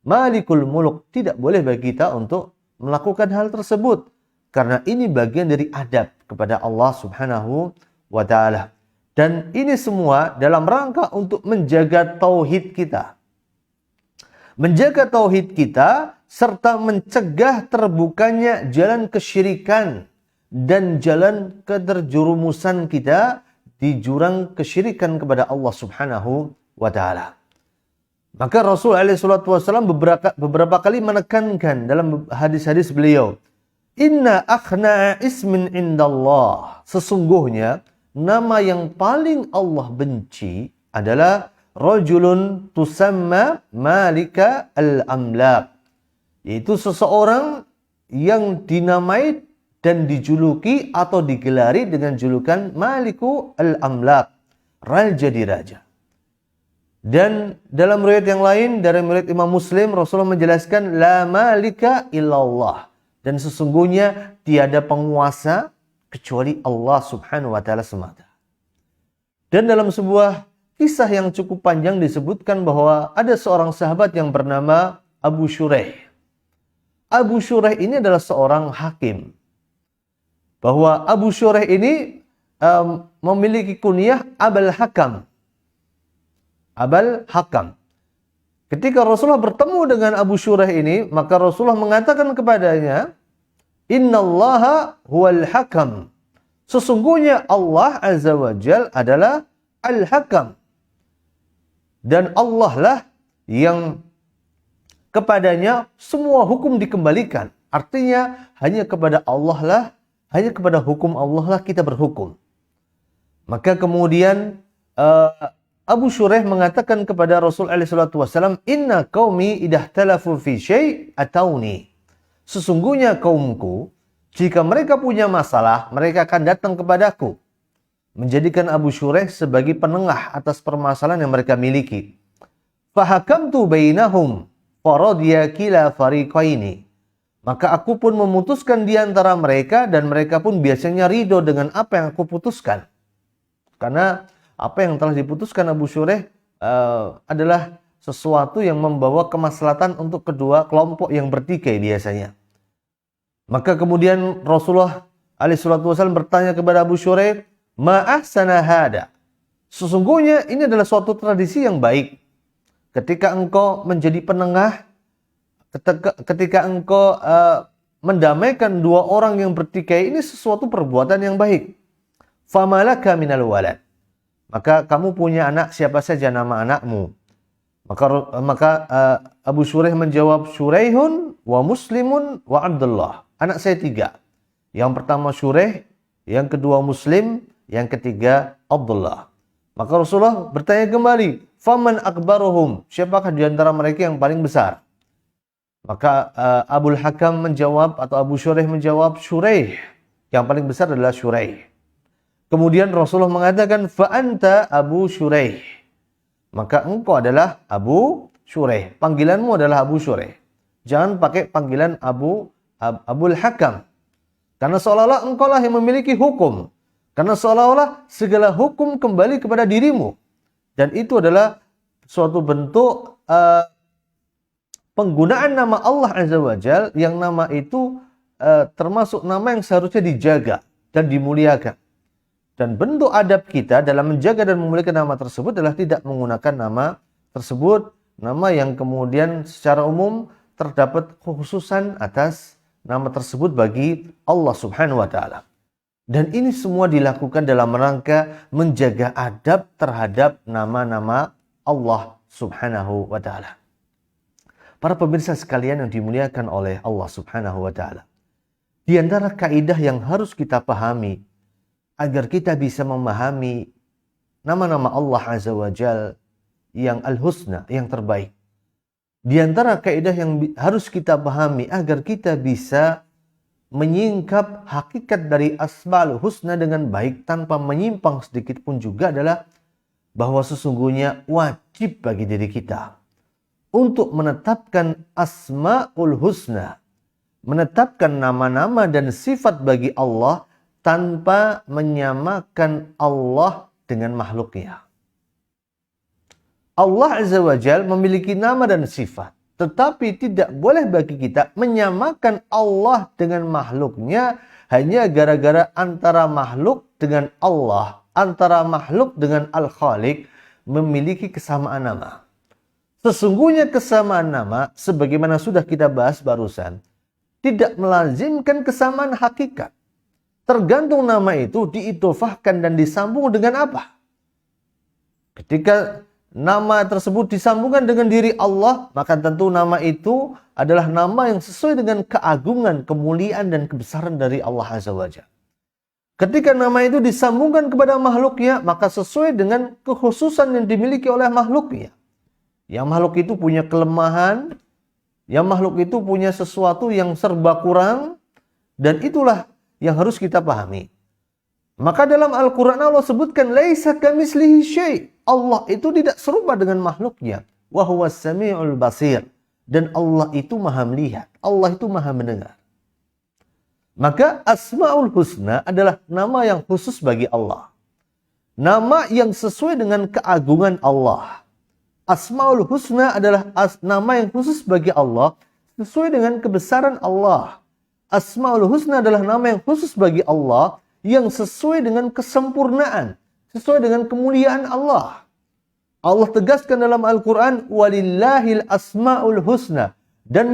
A: Malikul Muluk, tidak boleh bagi kita untuk melakukan hal tersebut. Karena ini bagian dari adab kepada Allah Subhanahu wa Ta'ala. Dan ini semua dalam rangka untuk menjaga tauhid kita. Menjaga tauhid kita serta mencegah terbukanya jalan kesyirikan dan jalan keterjerumusan kita di jurang kesyirikan kepada Allah Subhanahu wa Ta'ala. Maka Rasul SAW beberapa kali menekankan dalam hadis-hadis beliau, Inna akhna ismin indallah. Sesungguhnya nama yang paling Allah benci adalah rajulun tusamma malika al-amlak. Yaitu seseorang yang dinamai dan dijuluki atau digelari dengan julukan Maliku al-amlak, raja di raja. Dan dalam riwayat yang lain, dari riwayat Imam Muslim, Rasulullah menjelaskan la malika illallah. Dan sesungguhnya tiada penguasa kecuali Allah Subhanahu wa Ta'ala semata. Dan dalam sebuah kisah yang cukup panjang disebutkan bahwa ada seorang sahabat yang bernama Abu Shuraih. Abu Shuraih ini adalah seorang hakim. Bahwa Abu Shuraih ini memiliki kunyah Abul Hakam. Abul Hakam. Ketika Rasulullah bertemu dengan Abu Shuraih ini, maka Rasulullah mengatakan kepadanya, Innallaha huwal hakam. Sesungguhnya Allah Azza wa Jal adalah Al-Hakam. Dan Allah lah yang kepadanya semua hukum dikembalikan. Artinya hanya kepada Allah lah, hanya kepada hukum Allah lah kita berhukum. Maka kemudian Abu Shuraih mengatakan kepada Rasul SAW, Inna qaumi idahtalafu fi syai' atauni. Sesungguhnya kaumku, jika mereka punya masalah, mereka akan datang kepadaku. Menjadikan Abu Shuraih sebagai penengah atas permasalahan yang mereka miliki. Fahakamtu bainahum faradiya kila fariqaini. Maka aku pun memutuskan di antara mereka dan mereka pun biasanya ridho dengan apa yang aku putuskan. Karena apa yang telah diputuskan Abu Shuraih adalah sesuatu yang membawa kemaslahatan untuk kedua kelompok yang bertikai biasanya. Maka kemudian Rasulullah alaihi salatu wasallam bertanya kepada Abu Shuraih, "Ma ahsana hada?" Sesungguhnya ini adalah suatu tradisi yang baik. Ketika engkau menjadi penengah, ketika engkau mendamaikan dua orang yang bertikai, ini sesuatu perbuatan yang baik. Famalaka minal walad. Maka kamu punya anak, siapa saja nama anakmu? Maka Abu Shuraih menjawab, Shuraihun wa Muslimun wa Abdullah. Anak saya 3. Yang pertama Shuraih, yang kedua Muslim, yang ketiga Abdullah. Maka Rasulullah bertanya kembali, faman akbaruhum? Siapakah di antara mereka yang paling besar? Maka Abul Hakam menjawab, atau Abu Shuraih menjawab, Shuraih. Yang paling besar adalah Shuraih. Kemudian Rasulullah mengatakan, fa anta Abu Shuraih. Maka engkau adalah Abu Shuraih. Panggilanmu adalah Abu Shuraih. Jangan pakai panggilan Abul Hakam. Karena seolah-olah engkau lah yang memiliki hukum. Karena seolah-olah segala hukum kembali kepada dirimu. Dan itu adalah suatu bentuk penggunaan nama Allah Azza wa Jal, yang nama itu termasuk nama yang seharusnya dijaga dan dimuliakan. Dan bentuk adab kita dalam menjaga dan memuliakan nama tersebut adalah tidak menggunakan nama tersebut, nama yang kemudian secara umum terdapat kekhususan atas nama tersebut bagi Allah Subhanahu wa Ta'ala. Dan ini semua dilakukan dalam rangka menjaga adab terhadap nama-nama Allah Subhanahu wa Ta'ala. Para pemirsa sekalian yang dimuliakan oleh Allah Subhanahu wa Ta'ala, di antara kaidah yang harus kita pahami agar kita bisa memahami nama-nama Allah Azza wa Jal yang al-husna, yang terbaik. Di antara kaidah yang harus kita pahami agar kita bisa menyingkap hakikat dari asmaul husna dengan baik tanpa menyimpang sedikit pun juga adalah bahwa sesungguhnya wajib bagi diri kita untuk menetapkan asmaul husna, menetapkan nama-nama dan sifat bagi Allah tanpa menyamakan Allah dengan makhluknya. Allah Azza wa Jal memiliki nama dan sifat, tetapi tidak boleh bagi kita menyamakan Allah dengan makhluknya hanya gara-gara antara makhluk dengan Allah, antara makhluk dengan Al-Khaliq memiliki kesamaan nama. Sesungguhnya kesamaan nama, sebagaimana sudah kita bahas barusan, tidak melazimkan kesamaan hakikat. Tergantung nama itu diidhofahkan dan disambung dengan apa. Ketika nama tersebut disambungkan dengan diri Allah, maka tentu nama itu adalah nama yang sesuai dengan keagungan, kemuliaan, dan kebesaran dari Allah Azza wa Jalla. Ketika nama itu disambungkan kepada makhluknya, maka sesuai dengan kekhususan yang dimiliki oleh makhluknya. Yang makhluk itu punya kelemahan, yang makhluk itu punya sesuatu yang serba kurang, dan itulah yang harus kita pahami. Maka dalam Al-Quran Allah sebutkan laisa kamitslihi syai'. Allah itu tidak serupa dengan makhluknya. Wa huwas samiul basir. Dan Allah itu maha melihat. Allah itu maha mendengar. Maka Asmaul Husna adalah nama yang khusus bagi Allah. Nama yang sesuai dengan keagungan Allah. Asmaul Husna adalah nama yang khusus bagi Allah sesuai dengan kebesaran Allah. Asmaul Husna adalah nama yang khusus bagi Allah yang sesuai dengan kesempurnaan, sesuai dengan kemuliaan Allah. Allah tegaskan dalam Al-Quran, walillahil asmaul husna, dan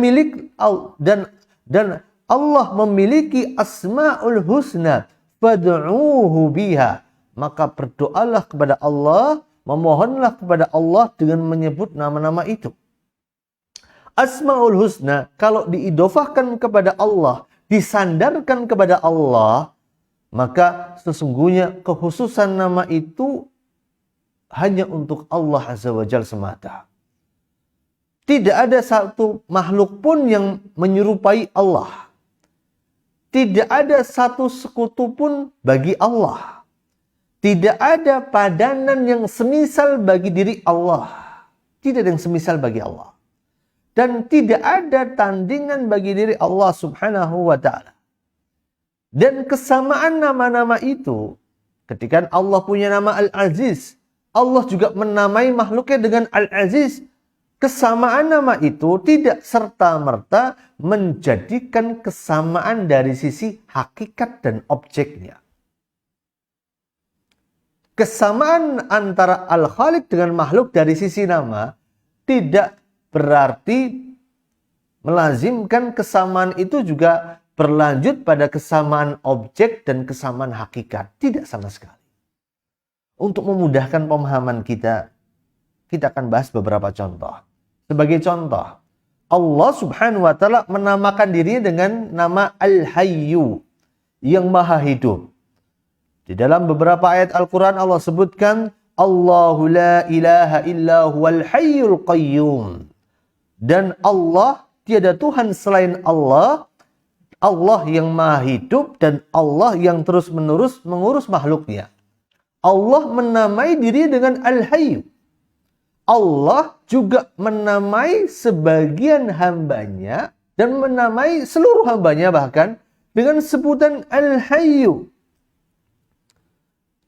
A: Allah memiliki asmaul husna, fad'uuhu biha, maka berdoalah kepada Allah, memohonlah kepada Allah dengan menyebut nama-nama itu. Asmaul husna kalau diidhofahkan kepada Allah, disandarkan kepada Allah, maka sesungguhnya kekhususan nama itu hanya untuk Allah Azza wa Jalla semata. Tidak ada satu makhluk pun yang menyerupai Allah. Tidak ada satu sekutu pun bagi Allah. Tidak ada padanan yang semisal bagi diri Allah. Tidak ada yang semisal bagi Allah. Dan tidak ada tandingan bagi diri Allah Subhanahu wa Ta'ala. Dan kesamaan nama-nama itu, ketika Allah punya nama Al-Aziz, Allah juga menamai makhluknya dengan Al-Aziz. kesamaan nama itu tidak serta-merta menjadikan kesamaan dari sisi hakikat dan objeknya. Kesamaan antara Al-Khaliq dengan makhluk dari sisi nama tidak berarti melazimkan kesamaan itu juga berlanjut pada kesamaan objek dan kesamaan hakikat. Tidak sama sekali. Untuk memudahkan pemahaman kita akan bahas beberapa contoh. Sebagai contoh, Allah Subhanahu wa Ta'ala menamakan dirinya dengan nama Al-Hayyu, yang maha hidup. Di dalam beberapa ayat Al-Quran Allah sebutkan Allahu la ilaha illa huwal hayyul qayyum. Dan Allah, tiada Tuhan selain Allah, Allah yang maha hidup dan Allah yang terus-menerus mengurus makhluknya. Allah menamai diri dengan Al-Hayyu. Allah juga menamai sebagian hambanya dan menamai seluruh hambanya bahkan dengan sebutan Al-Hayyu.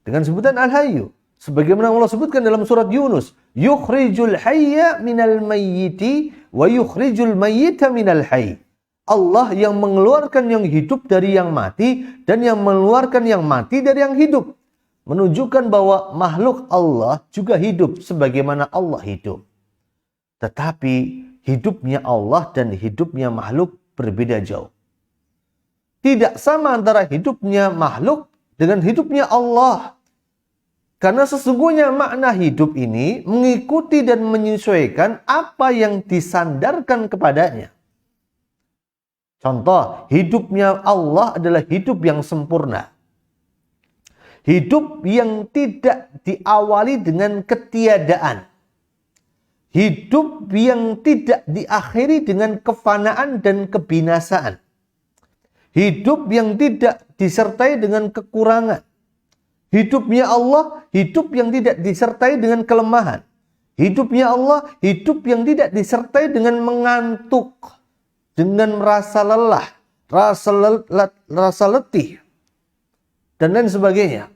A: Dengan sebutan Al-Hayyu. Sebagaimana Allah sebutkan dalam surat Yunus. Yukhrijul hayya minal mayyiti wa yukhrijul mayyita minal hayy. Allah yang mengeluarkan yang hidup dari yang mati dan yang mengeluarkan yang mati dari yang hidup. Menunjukkan bahwa makhluk Allah juga hidup sebagaimana Allah hidup. Tetapi hidupnya Allah dan hidupnya makhluk berbeda jauh. Tidak sama antara hidupnya makhluk dengan hidupnya Allah. Karena sesungguhnya makna hidup ini mengikuti dan menyesuaikan apa yang disandarkan kepadanya. Contoh, hidupnya Allah adalah hidup yang sempurna. Hidup yang tidak diawali dengan ketiadaan. Hidup yang tidak diakhiri dengan kefanaan dan kebinasaan. Hidup yang tidak disertai dengan kekurangan. Hidupnya Allah, hidup yang tidak disertai dengan kelemahan. Hidupnya Allah, hidup yang tidak disertai dengan mengantuk, dengan merasa lelah, rasa letih, dan lain sebagainya.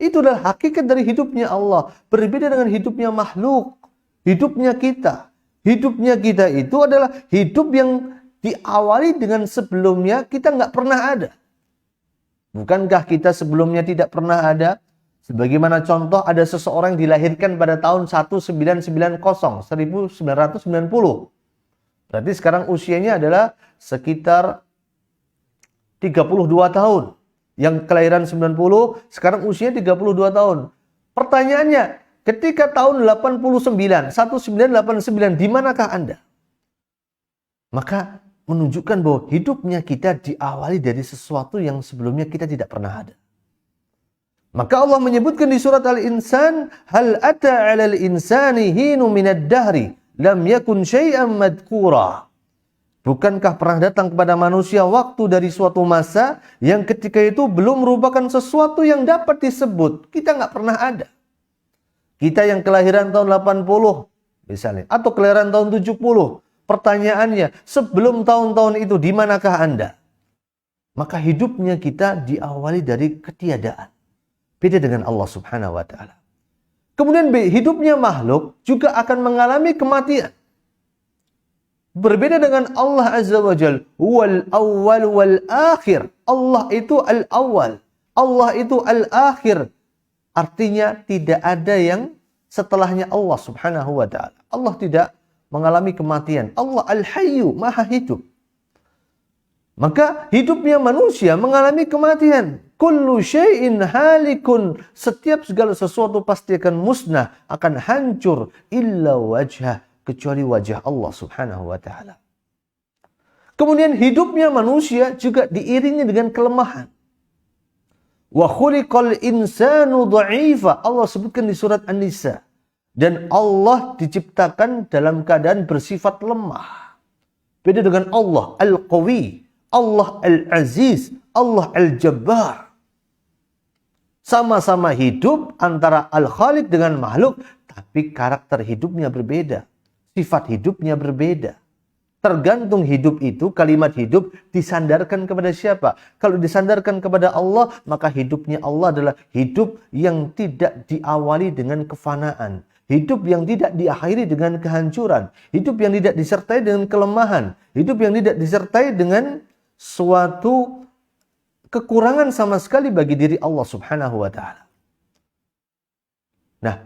A: Itu adalah hakikat dari hidupnya Allah. Berbeda dengan hidupnya makhluk, hidupnya kita. Hidupnya kita itu adalah hidup yang diawali dengan sebelumnya kita nggak pernah ada. Bukankah kita sebelumnya tidak pernah ada? Sebagaimana contoh ada seseorang yang dilahirkan pada tahun 1990. Berarti sekarang usianya adalah sekitar 32 tahun. Yang kelahiran 90, sekarang usianya 32 tahun. Pertanyaannya, ketika tahun 1989, di manakah Anda? Maka menunjukkan bahwa hidupnya kita diawali dari sesuatu yang sebelumnya kita tidak pernah ada. Maka Allah menyebutkan di surat Al-Insan, hal ata 'alal insani hinu minad dahri lam yakun syai'an madhkura. Bukankah pernah datang kepada manusia waktu dari suatu masa yang ketika itu belum merupakan sesuatu yang dapat disebut. Kita nggak pernah ada. Kita yang kelahiran tahun 80 misalnya, atau kelahiran tahun 70. Pertanyaannya, sebelum tahun-tahun itu di manakah Anda? Maka hidupnya kita diawali dari ketiadaan. Beda dengan Allah Subhanahu wa Ta'ala. Kemudian hidupnya makhluk juga akan mengalami kematian. Berbeda dengan Allah Azza wa Jal. Wal awwal wal akhir. Allah itu al-awwal. Allah itu al-akhir. Artinya tidak ada yang setelahnya Allah Subhanahu wa Ta'ala. Allah tidak mengalami kematian. Allah Al-Hayyu, maha hidup. Maka hidupnya manusia mengalami kematian. Kullu syai'in halikun. Setiap segala sesuatu pasti akan musnah, akan hancur. Illa wajhah. Kecuali wajah Allah Subhanahu wa Ta'ala. Kemudian hidupnya manusia juga diiringi dengan kelemahan. Wa khuliqal insanu dha'ifa. Allah sebutkan di surat An-Nisa. Dan Allah diciptakan dalam keadaan bersifat lemah. Beda dengan Allah Al-Qawi, Allah Al-Aziz, Allah Al-Jabbar. Sama-sama hidup antara Al-Khaliq dengan makhluk, tapi karakter hidupnya berbeda. Sifat hidupnya berbeda. Tergantung hidup itu, kalimat hidup disandarkan kepada siapa? Kalau disandarkan kepada Allah, maka hidupnya Allah adalah hidup yang tidak diawali dengan kefanaan. hidup yang tidak diakhiri dengan kehancuran, hidup yang tidak disertai dengan kelemahan, hidup yang tidak disertai dengan suatu kekurangan sama sekali bagi diri Allah Subhanahu wa taala. Nah,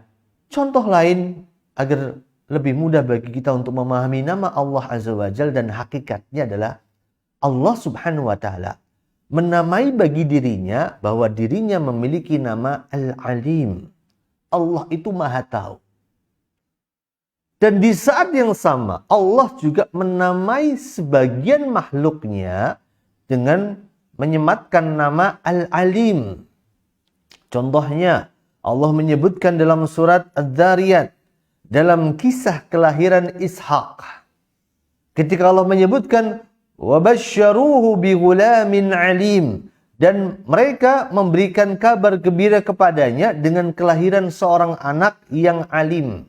A: contoh lain agar lebih mudah bagi kita untuk memahami nama Allah Azza wa Jalla dan hakikatnya adalah Allah Subhanahu wa taala menamai bagi dirinya bahwa dirinya memiliki nama Al-Alim. Allah itu Maha Tahu. Dan di saat yang sama Allah juga menamai sebagian makhluknya dengan menyematkan nama Al-Alim. Contohnya Allah menyebutkan dalam surat Adz-Dzariyat dalam kisah kelahiran Ishaq. Ketika Allah menyebutkan وَبَشَّرُوهُ بِغُلَامٍ عَلِيمٍ, dan mereka memberikan kabar gembira kepadanya dengan kelahiran seorang anak yang alim.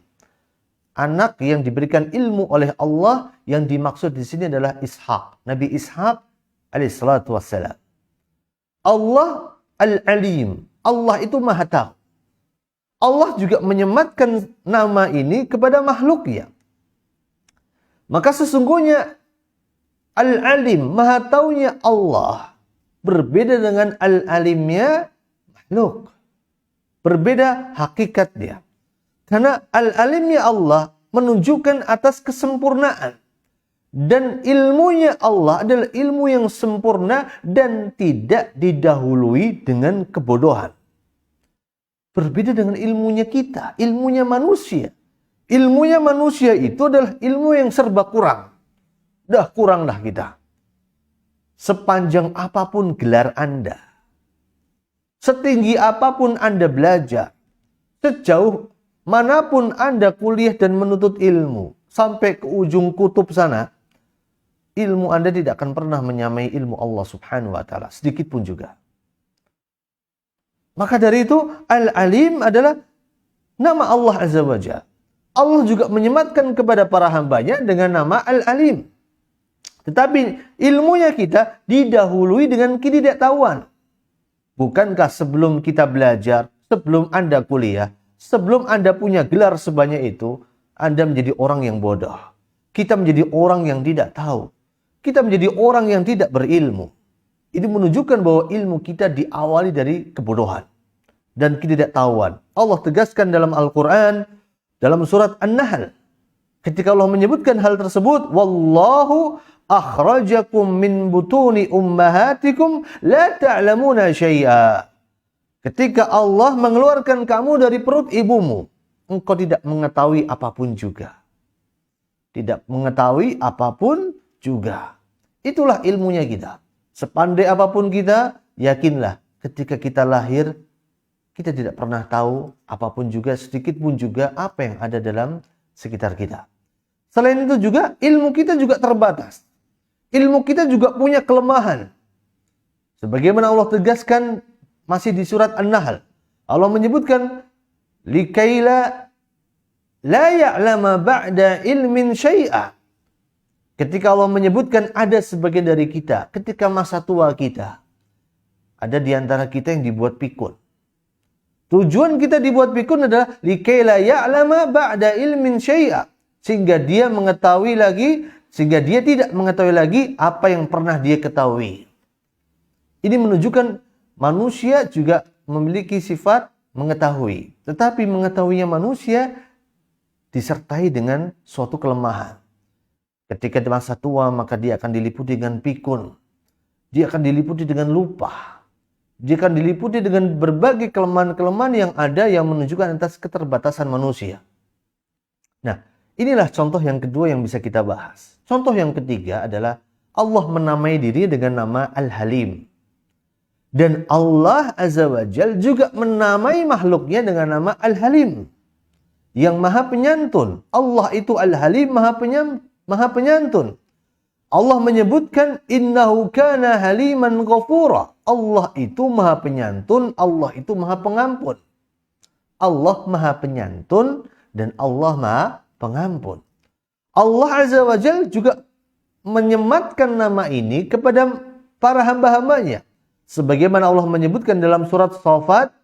A: Anak yang diberikan ilmu oleh Allah, yang dimaksud di sini adalah Ishaq. Nabi Ishaq alaihissalatu wassalam. Allah Al-Alim. Allah itu Maha Tahu. Allah juga menyematkan nama ini kepada makhluknya. Maka sesungguhnya Al-Alim, Maha Taunya Allah, berbeda dengan Al-Alimnya makhluk. Berbeda hakikatnya. Karena Al-Alimnya Allah menunjukkan atas kesempurnaan. Dan ilmunya Allah adalah ilmu yang sempurna dan tidak didahului dengan kebodohan. Berbeda dengan ilmunya kita, ilmunya manusia. Ilmunya manusia itu adalah ilmu yang serba kurang. Dah kurang dah kita. Sepanjang apapun gelar Anda, setinggi apapun Anda belajar, sejauh manapun Anda kuliah dan menuntut ilmu, sampai ke ujung kutub sana, ilmu Anda tidak akan pernah menyamai ilmu Allah Subhanahu wa taala, sedikit pun juga. Maka dari itu, Al-Alim adalah nama Allah Azza wa Jalla. Allah juga menyematkan kepada para hambanya dengan nama Al-Alim. Tetapi ilmunya kita didahului dengan ketidaktahuan. Bukankah sebelum kita belajar, sebelum Anda kuliah, sebelum Anda punya gelar sebanyak itu, Anda menjadi orang yang bodoh. Kita menjadi orang yang tidak tahu. Kita menjadi orang yang tidak berilmu. Ini menunjukkan bahwa ilmu kita diawali dari kebodohan dan ketidaktahuan. Allah tegaskan dalam Al-Quran, dalam surat An-Nahl, ketika Allah menyebutkan hal tersebut, Wallahu akhrajakum min butuni ummahatikum la ta'lamuna syai'a. Ketika Allah mengeluarkan kamu dari perut ibumu, engkau tidak mengetahui apapun juga. Tidak mengetahui apapun juga. Itulah ilmunya kita. Sepandai apapun kita, yakinlah ketika kita lahir, kita tidak pernah tahu apapun juga, sedikit pun juga apa yang ada dalam sekitar kita. Selain itu juga, ilmu kita juga terbatas. Ilmu kita juga punya kelemahan. Sebagaimana Allah tegaskan masih di surat An-Nahl. Allah menyebutkan likaila la ya'lama ba'da ilmin syai'a. Ketika Allah menyebutkan ada sebagian dari kita, ketika masa tua kita, ada di antara kita yang dibuat pikun. Tujuan kita dibuat pikun adalah likaila ya'lama ba'da ilmin syai'a, sehingga dia mengetahui lagi, sehingga dia tidak mengetahui lagi apa yang pernah dia ketahui. Ini menunjukkan manusia juga memiliki sifat mengetahui. Tetapi mengetahuinya manusia disertai dengan suatu kelemahan. Ketika di masa tua, maka dia akan diliputi dengan pikun. Dia akan diliputi dengan lupa. Dia akan diliputi dengan berbagai kelemahan-kelemahan yang ada yang menunjukkan atas keterbatasan manusia. Nah, inilah contoh yang kedua yang bisa kita bahas. Contoh yang ketiga adalah Allah menamai diri dengan nama Al-Halim. Dan Allah Azza wa Jal juga menamai makhluknya dengan nama Al-Halim, yang maha penyantun. Allah itu Al-Halim, maha penyantun. Allah menyebutkan innahu kana haliman ghafura. Allah itu maha penyantun, Allah itu maha pengampun. Allah maha penyantun dan Allah maha pengampun. Allah Azza wa Jal juga menyematkan nama ini kepada para hamba-hambanya. Sebagaimana Allah menyebutkan dalam surat Shafat,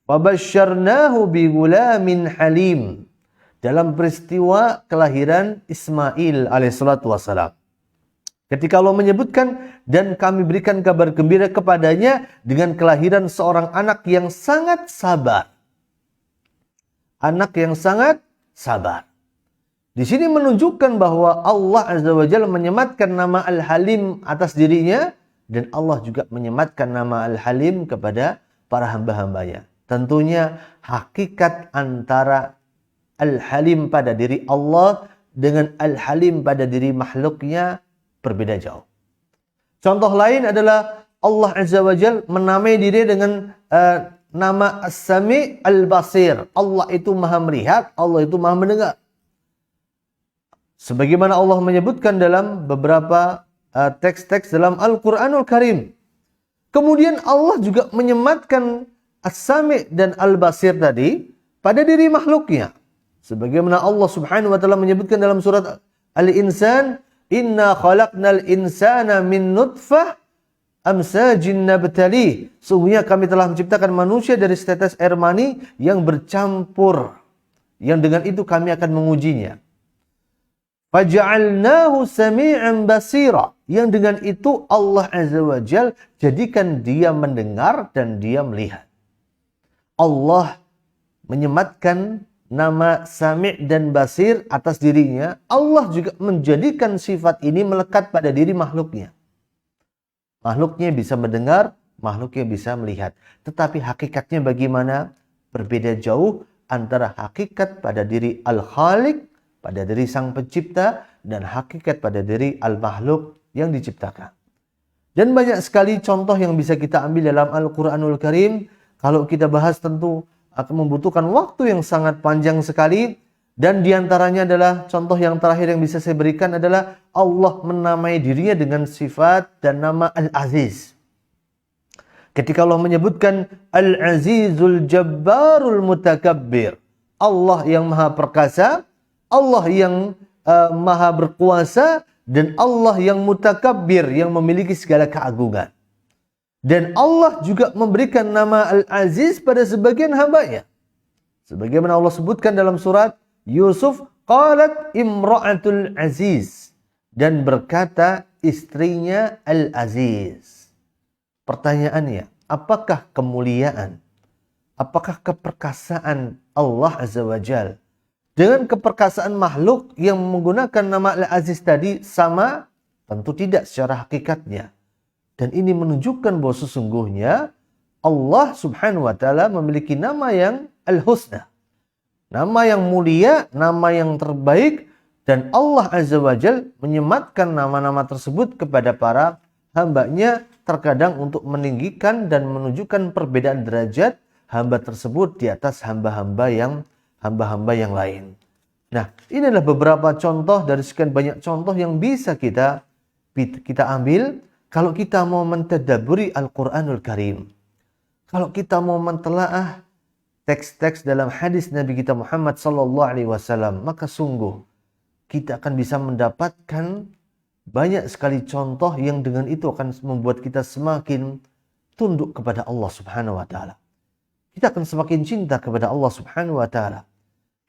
A: "Fabasyarnahu bighulamin halim." dalam peristiwa kelahiran Ismail alaihissalatu wassalam. Ketika Allah menyebutkan, dan kami berikan kabar gembira kepadanya dengan kelahiran seorang anak yang sangat sabar. Anak yang sangat sabar. Di sini menunjukkan bahwa Allah Azza wa Jalla menyematkan nama Al-Halim atas dirinya, dan Allah juga menyematkan nama Al-Halim kepada para hamba-hambanya. Tentunya hakikat antara Al-Halim pada diri Allah dengan Al-Halim pada diri makhluknya berbeda jauh. Contoh lain adalah Allah Azza wa Jalla menamai diri dengan nama As-Sami' Al-Basir. Allah itu maha melihat, Allah itu maha mendengar. Sebagaimana Allah menyebutkan dalam beberapa teks-teks dalam Al-Quranul Karim. Kemudian Allah juga menyematkan As-Sami' dan Al-Basir tadi pada diri makhluknya. Sebagaimana Allah Subhanahu wa taala menyebutkan dalam surat Al-Insan, "Inna khalaqnal insana min nutfah amsajin nabtali." Sungguhnya kami telah menciptakan manusia dari setetes air mani yang bercampur, yang dengan itu kami akan mengujinya. Faja'alnahu sami'an basira, yang dengan itu Allah Azza wa Jalla jadikan dia mendengar dan dia melihat. Allah menyematkan nama Sami' dan Basir atas dirinya. Allah juga menjadikan sifat ini melekat pada diri makhluknya. Makhluknya bisa mendengar, makhluknya bisa melihat. Tetapi hakikatnya bagaimana? Berbeda jauh antara hakikat pada diri Al-Khaliq, pada diri Sang Pencipta, dan hakikat pada diri Al-Makhluk yang diciptakan. Dan banyak sekali contoh yang bisa kita ambil dalam Al-Quranul Karim. Kalau kita bahas tentu akan membutuhkan waktu yang sangat panjang sekali. Dan diantaranya adalah contoh yang terakhir yang bisa saya berikan adalah Allah menamai dirinya dengan sifat dan nama Al-Aziz. Ketika Allah menyebutkan Al-Azizul Jabbarul Mutakabbir, Allah yang maha perkasa, Allah yang maha berkuasa, dan Allah yang mutakabbir, yang memiliki segala keagungan. Dan Allah juga memberikan nama Al-Aziz pada sebagian hambanya. Sebagaimana Allah sebutkan dalam surat Yusuf, qalat imra'atul aziz, dan berkata istrinya Al-Aziz. Pertanyaannya, apakah kemuliaan, apakah keperkasaan Allah Azza wa Jalla dengan keperkasaan makhluk yang menggunakan nama Al-Aziz tadi sama? Tentu tidak secara hakikatnya. Dan ini menunjukkan bahwa sesungguhnya Allah Subhanahu wa taala memiliki nama yang Al-Husna. Nama yang mulia, nama yang terbaik, dan Allah Azza wa Jalla menyematkan nama-nama tersebut kepada para hambanya terkadang untuk meninggikan dan menunjukkan perbedaan derajat hamba tersebut di atas hamba-hamba yang lain. Nah, ini adalah beberapa contoh dari sekian banyak contoh yang bisa kita ambil kalau kita mau mentadabburi Al-Quranul Karim. Kalau kita mau mentelaah teks-teks dalam hadis Nabi kita Muhammad SAW, maka sungguh kita akan bisa mendapatkan banyak sekali contoh yang dengan itu akan membuat kita semakin tunduk kepada Allah Subhanahu wa taala. Kita akan semakin cinta kepada Allah Subhanahu wa taala.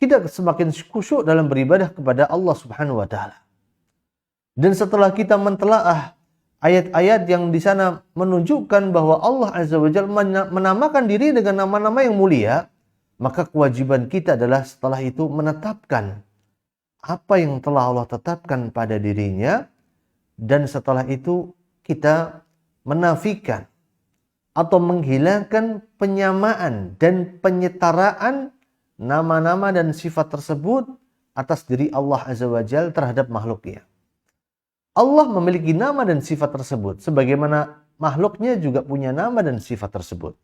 A: Kita akan semakin khusyuk dalam beribadah kepada Allah Subhanahu wa taala. Dan setelah kita mentelaah ayat-ayat yang di sana menunjukkan bahwa Allah Azza wa Jalla menamakan diri dengan nama-nama yang mulia, maka kewajiban kita adalah setelah itu menetapkan apa yang telah Allah tetapkan pada dirinya, dan setelah itu kita menafikan atau menghilangkan penyamaan dan penyetaraan nama-nama dan sifat tersebut atas diri Allah Azza wa Jalla terhadap makhluknya. Allah memiliki nama dan sifat tersebut, sebagaimana makhluknya juga punya nama dan sifat tersebut.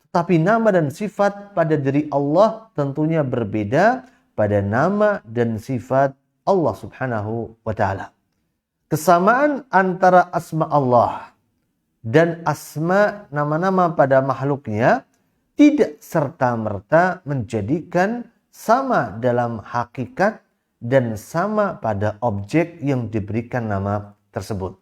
A: Tetapi nama dan sifat pada diri Allah tentunya berbeda pada nama dan sifat Allah Subhanahu wa taala. Kesamaan antara asma Allah dan asma nama-nama pada makhluknya tidak serta-merta menjadikan sama dalam hakikat dan sama pada objek yang diberikan nama tersebut.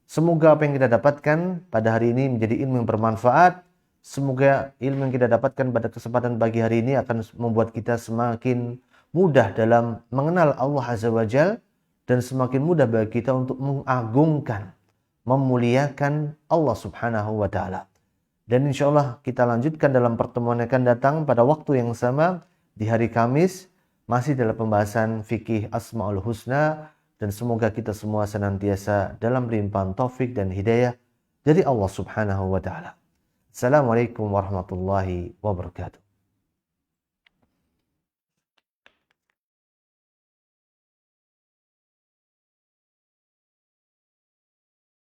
A: Semoga apa yang kita dapatkan pada hari ini menjadi ilmu yang bermanfaat. Semoga ilmu yang kita dapatkan pada kesempatan pagi hari ini akan membuat kita semakin mudah dalam mengenal Allah Azza wa Jalla dan semakin mudah bagi kita untuk mengagungkan, memuliakan Allah Subhanahu wa Ta'ala. Dan insya Allah kita lanjutkan dalam pertemuan yang akan datang pada waktu yang sama di hari Kamis, masih dalam pembahasan fikih Asmaul Husna, dan semoga kita semua senantiasa dalam limpahan taufik dan hidayah dari Allah Subhanahu wa Ta'ala. Assalamualaikum warahmatullahi wabarakatuh.